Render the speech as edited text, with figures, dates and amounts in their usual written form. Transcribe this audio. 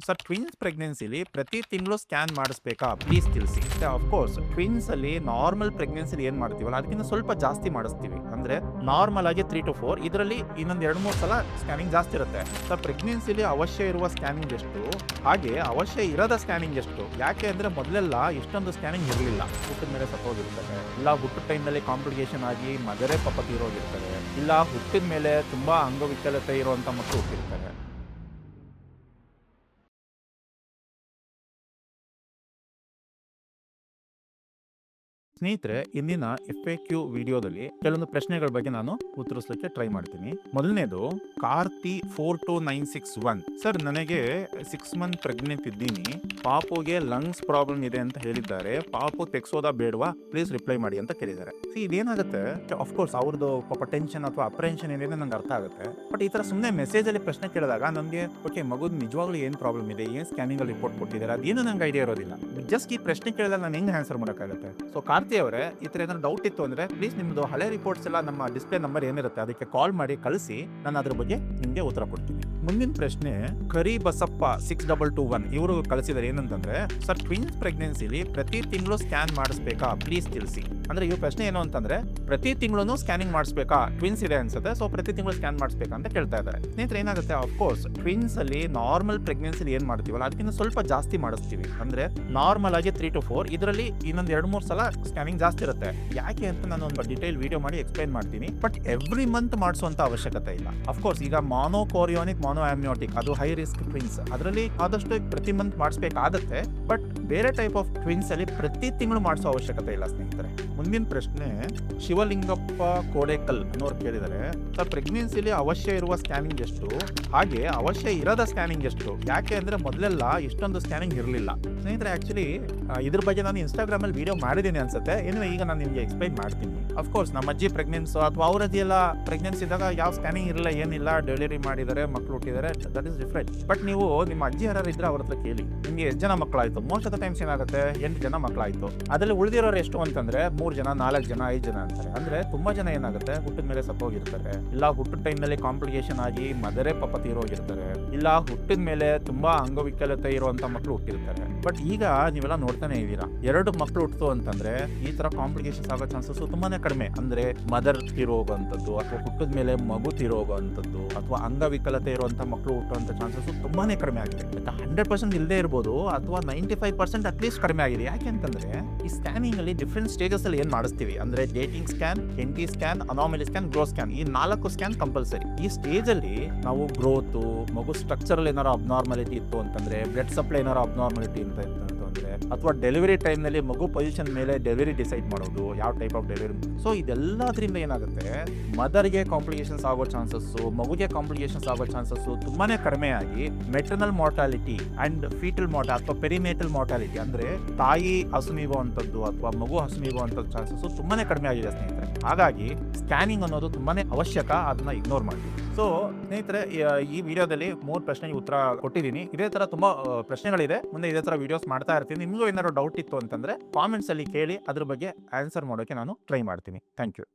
Sir twins ಪ್ರೆಗ್ನೆನ್ಸಿಲಿ ಪ್ರತಿ ತಿಂಗಳು scan ಮಾಡಿಸ್ಬೇಕಾ ಪ್ಲೀಸ್ ತಿಳಿಸಿ. ಅಫ್ಕೋರ್ಸ್ ಟ್ವಿನ್ಸ್ ಅಲ್ಲಿ ನಾರ್ಮಲ್ ಪ್ರೆಗ್ನೆನ್ಸಿಲಿ ಏನ್ ಮಾಡ್ತೀವಲ್ಲ ಅದಕ್ಕಿಂತ ಸ್ವಲ್ಪ ಜಾಸ್ತಿ ಮಾಡಿಸ್ತೀವಿ. ಅಂದ್ರೆ ನಾರ್ಮಲ್ ಆಗಿ 3 to 4, ಇದರಲ್ಲಿ ಇನ್ನೊಂದು 2-3 ಸಲ ಸ್ಕ್ಯಾನಿಂಗ್ ಜಾಸ್ತಿ ಇರುತ್ತೆ. ಸರ್ ಪ್ರೆಗ್ನೆನ್ಸಿಲಿ ಅವಶ್ಯ ಇರುವ ಸ್ಕ್ಯಾನಿಂಗ್ ಎಷ್ಟು, ಹಾಗೆ ಅವಶ್ಯ ಇರದ ಸ್ಕ್ಯಾನಿಂಗ್ ಎಷ್ಟು? ಯಾಕೆ ಅಂದ್ರೆ ಮೊದಲೆಲ್ಲ ಇಷ್ಟೊಂದು ಸ್ಕ್ಯಾನಿಂಗ್ ಇರಲಿಲ್ಲ. ಹುಟ್ಟಿದ ಮೇಲೆ ಸತ್ತೋಗಿರ್ತಾರೆ, ಇಲ್ಲ ಹುಟ್ಟಿದ ಟೈಮ್ನಲ್ಲಿ ಕಾಂಪ್ಲಿಕೇಶನ್ ಆಗಿ ಮದರೇ ಪಾಪ ತೀರೋಗಿರ್ತಾರೆ, ಇಲ್ಲ ಹುಟ್ಟಿದ ಮೇಲೆ ತುಂಬಾ ಅಂಗವಿಕಲತೆ ಇರುವಂತ ಮಕ್ಕಳು ಹುಟ್ಟಿರ್ತಾರೆ. ಸ್ನೇಹಿತರೆ, ಇಂದಿನ FAQ ವಿಡಿಯೋದಲ್ಲಿ ಕೆಲವೊಂದು ಪ್ರಶ್ನೆಗಳ ಬಗ್ಗೆ ನಾನು ಉತ್ತರಿಸಲಿಕ್ಕೆ ಟ್ರೈ ಮಾಡ್ತೀನಿ. ಮೊದಲನೇದು ಕಾರ್ತಿ 42961. ಸರ್ ನನಗೆ 6 ಮಂತ್ ಪ್ರೆಗ್ನೆಂಟ್ ಇದ್ದೀನಿ, ಪಾಪುಗೆ ಲಂಗ್ಸ್ ಪ್ರಾಬ್ಲಮ್ ಇದೆ ಅಂತ ಹೇಳಿದ್ದಾರೆ, ಪಾಪು ತೆಗ್ಸೋದಾ ಬೇಡವಾ ಪ್ಲೀಸ್ ರಿಪ್ಲೈ ಮಾಡಿ ಅಂತ ಕೇಳಿದ್ದಾರೆ. ಇದೇನಾಗುತ್ತೆ, ಅಫ್ಕೋರ್ಸ್ ಅವ್ರದ್ದು ಪಾಪ ಟೆನ್ಷನ್ ಅಥವಾ ಅಪ್ರೆನ್ಷನ್ ಏನಿದೆ ನಂಗೆ ಅರ್ಥ ಆಗುತ್ತೆ. ಬಟ್ ಈ ತರ ಸುಮ್ಮನೆ ಮೆಸೇಜ್ ಅಲ್ಲಿ ಪ್ರಶ್ನೆ ಕೇಳಿದಾಗ ನಮಗೆ ಓಕೆ ಮಗುದ್ ನಿಜವಾಗ್ಲೂ ಏನ್ ಪ್ರಾಬ್ಲಮ್ ಇದೆ, ಏನ್ ಸ್ಕ್ಯಾನಿಂಗ್ ಅಲ್ಲಿ ರಿಪೋರ್ಟ್ ಕೊಟ್ಟಿದ್ದಾರೆ ಅದೇನು ನಂಗೆ ಐಡಿಯಾ ಇರೋದಿಲ್ಲ. ಜಸ್ಟ್ ಈ ಪ್ರಶ್ನೆ ಕೇಳಿದಾಗ ನಾನು ಹೆಂಗ್ ಆನ್ಸರ್ ಮಾಡೋಕ್ಕಾಗುತ್ತೆ? ಸೊ ಕಾರ್ತಿ ಅವರೇ, ಈ ತರ ಏನಾದ್ರು ಡೌಟ್ ಇತ್ತು ಅಂದ್ರೆ ಪ್ಲೀಸ್ ನಿಮ್ದು ಹಳೆ ರಿಪೋರ್ಟ್ಸ್ ಎಲ್ಲ ನಮ್ಮ ಡಿಸ್ಪ್ಲೇ ನಂಬರ್ ಏನಿರುತ್ತೆ ಅದಕ್ಕೆ ಕಾಲ್ ಮಾಡಿ ಕಳಿಸಿ, ನಾನು ಅದ್ರ ಬಗ್ಗೆ ನಿಮ್ಗೆ ಉತ್ತರ ಕೊಡ್ತೀನಿ. ಮುಂದಿನ ಪ್ರಶ್ನೆ ಕರಿ ಬಸಪ್ಪ 6221 ಇವರು ಕಳಿಸಿದ್ದಾರೆ. ಏನಂತಂದ್ರೆ, ಸರ್ ಟ್ವಿನ್ಸ್ ಪ್ರೆಗ್ನೆನ್ಸಿಲಿ ಪ್ರತಿ ತಿಂಗಳು ಸ್ಕ್ಯಾನ್ ಮಾಡಿಸ್ಬೇಕಾ ಪ್ಲೀಸ್ ತಿಳಿಸಿ. ಅಂದ್ರೆ ಇವ್ರ ಪ್ರಶ್ನೆ ಏನು ಅಂತಂದ್ರೆ, ಪ್ರತಿ ತಿಂಗಳು ಸ್ಕ್ಯಾನಿಂಗ್ ಮಾಡಿಸ್ಬೇಕಾ, ಟ್ವಿನ್ಸ್ ಇದೆ ಅನ್ಸುತ್ತೆ, ಸೊ ಪ್ರತಿ ತಿಂಗಳು ಸ್ಕ್ಯಾನ್ ಮಾಡಿಸ್ಬೇಕಾ ಅಂತ ಕೇಳ್ತಾ ಇದ್ದಾರೆ. ಸ್ನೇಹಿತರೆ ಏನಾಗುತ್ತೆ, ಅಫ್ಕೋರ್ಸ್ ಟ್ವಿನ್ಸ್ ಅಲ್ಲಿ ನಾರ್ಮಲ್ ಪ್ರೆಗ್ನೆನ್ಸಿಲಿ ಏನ್ ಮಾಡ್ತೀವಲ್ಲ ಅದಕ್ಕಿಂತ ಸ್ವಲ್ಪ ಜಾಸ್ತಿ ಮಾಡಿಸ್ತೀವಿ. ಅಂದ್ರೆ ನಾರ್ಮಲ್ ಆಗಿ 3 to 4, ಇದರಲ್ಲಿ ಇನ್ನೊಂದು 2-3 ಸಲ ಸ್ಕ್ಯಾನಿಂಗ್ ಜಾಸ್ತಿ ಇರುತ್ತೆ. ಯಾಕೆ ಅಂತ ನಾನು ಒಂದು ಡಿಟೇಲ್ ವಿಡಿಯೋ ಮಾಡಿ ಎಕ್ಸ್ಪ್ಲೈನ್ ಮಾಡ್ತೀನಿ. ಬಟ್ ಎವ್ರಿ ಮಂತ್ ಮಾಡಿಸುವಂತ ಅವಶ್ಯಕತೆ ಇಲ್ಲ. ಅಫ್ಕೋರ್ಸ್ ಈಗ ಮಾನೋಕೋರಿಯೋನಿಕ್, ಮಾನೋ ಆಮ್ನಿಯೋಟಿಕ್ ಅದು ಹೈ ರಿಸ್ಕ್ ಟ್ವಿನ್ಸ್, ಅದರಲ್ಲಿ ಆದಷ್ಟು ಪ್ರತಿ ಮಂತ್ ಮಾಡಿಸ್ಬೇಕಾಗತ್ತೆ. ಬಟ್ ಬೇರೆ ಟೈಪ್ ಆಫ್ ಟ್ವಿನ್ಸ್ ಅಲ್ಲಿ ಪ್ರತಿ ತಿಂಗಳು ಮಾಡಿಸೋ ಅವಶ್ಯಕತೆ ಇಲ್ಲ ಸ್ನೇಹಿತರೆ. ಮುಂದಿನ ಪ್ರಶ್ನೆ ಶಿವಲಿಂಗಪ್ಪ ಕೋಡೇಕಲ್ ಅನ್ನೋರು ಕೇಳಿದರೆ, ಸರ್ ಪ್ರೆಗ್ನೆನ್ಸಿಲಿ ಅವಶ್ಯ ಇರುವ ಸ್ಕ್ಯಾನಿಂಗ್ ಎಷ್ಟು, ಹಾಗೆ ಅವಶ್ಯ ಇರದ ಸ್ಕ್ಯಾನಿಂಗ್ ಎಷ್ಟು? ಯಾಕೆ ಅಂದ್ರೆ ಮೊದಲೆಲ್ಲ ಇಷ್ಟೊಂದು ಸ್ಕ್ಯಾನಿಂಗ್ ಇರಲಿಲ್ಲ. ಸ್ನೇಹಿತರೆ ಆಕ್ಚುಲಿ ಇದ್ರ ಬಗ್ಗೆ ನಾನು ಇನ್ಸ್ಟಾಗ್ರಾಮ್ ಅಲ್ಲಿ ವಿಡಿಯೋ ಮಾಡಿದ್ದೀನಿ ಅನ್ಸುತ್ತೆ. ಏನು ಈಗ ನಾನು ನಿಮ್ಗೆ ಎಕ್ಸ್ಪ್ಲೈನ್ ಮಾಡ್ತೀನಿ. ಅಫ್ಕೋರ್ಸ್ ನಮ್ಮ ಅಜ್ಜಿ ಪ್ರೆಗ್ನೆನ್ಸ್ ಅಥವಾ ಅವ್ರ ಅಜ್ಜಿ ಎಲ್ಲ ಪ್ರೆಗ್ನೆನ್ಸಿ ಇದ್ದಾಗ ಯಾವ ಸ್ಕ್ಯಾನಿಂಗ್ ಇರಲ್ಲ, ಏನಿಲ್ಲ, ಡೆಲಿವರಿ ಮಾಡಿದ್ದಾರೆ, ಮಕ್ಕಳು ಹುಟ್ಟಿದ್ದಾರೆ, ದಟ್ ಇಸ್ ಡಿಫ್ರೆಂಟ್. ಬಟ್ ನೀವು ನಿಮ್ಮ ಅಜ್ಜಿ ಯಾರು ಇದ್ರೆ ಅವ್ರ ಹತ್ರ ಕೇಳಿ, ನಿಮ್ಗೆ ಎಷ್ಟು ಜನ ಮಕ್ಕಳಾಯ್ತು? ಮೋಸ್ಟ್ ಆಫ್ ದ ಟೈಮ್ಸ್ ಏನಾಗುತ್ತೆ 8 ಜನ ಮಕ್ಕಳಾಯ್ತು, ಅದರಲ್ಲಿ ಉಳಿದಿರೋರು ಎಷ್ಟು ಅಂತಂದ್ರೆ 3 ಜನ, 4 ಜನ, 5 ಜನ ಅಂತಾರೆ. ಅಂದ್ರೆ ತುಂಬಾ ಜನ ಏನಾಗುತ್ತೆ ಹುಟ್ಟಿದ ಮೇಲೆ ಸತ್ತೋಗಿರ್ತಾರೆ, ಇಲ್ಲ ಹುಟ್ಟಿದ ಟೈಮ್ ನಲ್ಲಿ ಕಾಂಪ್ಲಿಕೇಶನ್ ಆಗಿ ಮದರೇ ಪಾಪ ತೀರೋಗಿರ್ತಾರೆ, ಇಲ್ಲ ಹುಟ್ಟಿದ ಮೇಲೆ ತುಂಬಾ ಅಂಗವಿಕಲತೆ ಇರುವಂತ ಮಕ್ಕಳು ಹುಟ್ಟಿರ್ತಾರೆ. ಬಟ್ ಈಗ ನೀವೆಲ್ಲ ನೋಡ್ತಾನೆ ಇದ್ದೀರಾ, 2 ಮಕ್ಕಳು ಹುಟ್ಟಿತು ಅಂತಂದ್ರೆ ಈ ತರ ಕಾಂಪ್ಲಿಕೇಶನ್ಸ್ ಆಗೋ ಚಾನ್ಸಸ್ ತುಂಬಾನೇ ಕಡಿಮೆ. ಅಂದ್ರೆ ಮದರ್ ತೀರೋಗುವಂಥದ್ದು ಅಥವಾ ಹುಟ್ಟಿದ ಮೇಲೆ ಮಗು ತೀರೋಗುವಂಥದ್ದು ಅಥವಾ ಅಂಗವಿಕಲತೆ ಇರುವಂತ ಮಕ್ಕಳು ಹುಟ್ಟುವಂತ ಚಾನ್ಸಸ್ ತುಂಬಾನೇ ಕಡಿಮೆ ಆಗಿದೆ. 100% ಇಲ್ಲದೆ ಇರ್ಬೋದು ಅಥವಾ 95% ಅಟ್ಲೀಸ್ಟ್ ಕಡಿಮೆ ಆಗಿದೆ. ಯಾಕೆ ಅಂತಂದ್ರೆ ಈ ಸ್ಕ್ಯಾನಿಂಗ್ ಅಲ್ಲಿ ಡಿಫ್ರೆಂಟ್ ಸ್ಟೇಜಸ್ ಅಲ್ಲಿ ಏನ್ ಮಾಡಿಸ್ತೀವಿ ಅಂದ್ರೆ dating scan, NT scan, anomaly scan, grow scan, ಈ 4 ಸ್ಕ್ಯಾನ್ ಕಂಪಲ್ಸರಿ. ಈ ಸ್ಟೇಜ್ ಅಲ್ಲಿ ನಾವು ಗ್ರೋತ್, ಮಗು ಸ್ಟ್ರಕ್ಚರಲ್ ಏನಾರು ಅಬ್ನಾರ್ಮಾಲಿಟಿ ಇತ್ತು ಅಂತಂದ್ರೆ, ಬ್ಲಡ್ ಸಪ್ಲೈ ಏನಾರು ಅಬ್ನಾರ್ಮಾಲಿಟಿ ಅಂತ ಇತ್ತು ಅಂತಂದ್ರೆ, ಅಥವಾ ಡೆಲಿವರಿ ಟೈಮ್ ನಲ್ಲಿ ಮಗು ಪೊಸಿಷನ್ ಮೇಲೆ ಡೆಲಿವರಿ ಡಿಸೈಡ್ ಮಾಡೋದು, ಯಾವ ಟೈಪ್ ಆಫ್ ಡೆಲಿವರಿ. ಸೊ ಇದೆಲ್ಲದ್ರಿಂದ ಏನಾಗುತ್ತೆ, ಮದರ್ಗೆ ಕಾಂಪ್ಲಿಕೇಶನ್ಸ್ ಆಗೋ ಚಾನ್ಸಸ್, ಮಗುಗೆ ಕಾಂಪ್ಲಿಕೇಶನ್ಸ್ ಆಗೋ ಚಾನ್ಸಸ್ ತುಂಬಾನೇ ಕಡಿಮೆ ಆಗಿ maternal mortality and foetal mortality ಅಥವಾ ಪೆರಿನೇಟಲ್ ಮಾರ್ಟಾಲಿಟಿ ಅಂದ್ರೆ ತಾಯಿ ಹಸುನೀಗುವಂಥದ್ದು ಅಥವಾ ಮಗು ಹಸುನೀಗುವಂಥದ್ದು ಚಾನ್ಸಸ್ ತುಂಬಾನೇ ಕಡಿಮೆ ಆಗಿದೆ ಸ್ನೇಹಿತರೆ. ಹಾಗಾಗಿ ಸ್ಕ್ಯಾನಿಂಗ್ ಅನ್ನೋದು ತುಂಬಾನೇ ಅವಶ್ಯಕ, ಅದನ್ನ ಇಗ್ನೋರ್ ಮಾಡಿ. ಸೊ ಸ್ನೇಹಿತರೆ, ಈ ವಿಡಿಯೋದಲ್ಲಿ 3 ಪ್ರಶ್ನೆಗೆ ಉತ್ತರ ಕೊಟ್ಟಿದ್ದೀನಿ. ಇದೇ ತರ ತುಂಬಾ ಪ್ರಶ್ನೆಗಳಿದೆ, ಮುಂದೆ ಇದೇ ತರ ವಿಡಿಯೋಸ್ ಮಾಡ್ತಾ ಇರ್ತೀನಿ. ನಿಮಗೂ ಏನಾದ್ರು ಡೌಟ್ ಇತ್ತು ಅಂತಂದ್ರೆ ಕಾಮೆಂಟ್ಸ್ ಅಲ್ಲಿ ಕೇಳಿ, ಅದ್ರ ಬಗ್ಗೆ ಆನ್ಸರ್ ಮಾಡೋಕೆ ನಾನು ಟ್ರೈ ಮಾಡ್ತೀನಿ. Thank you.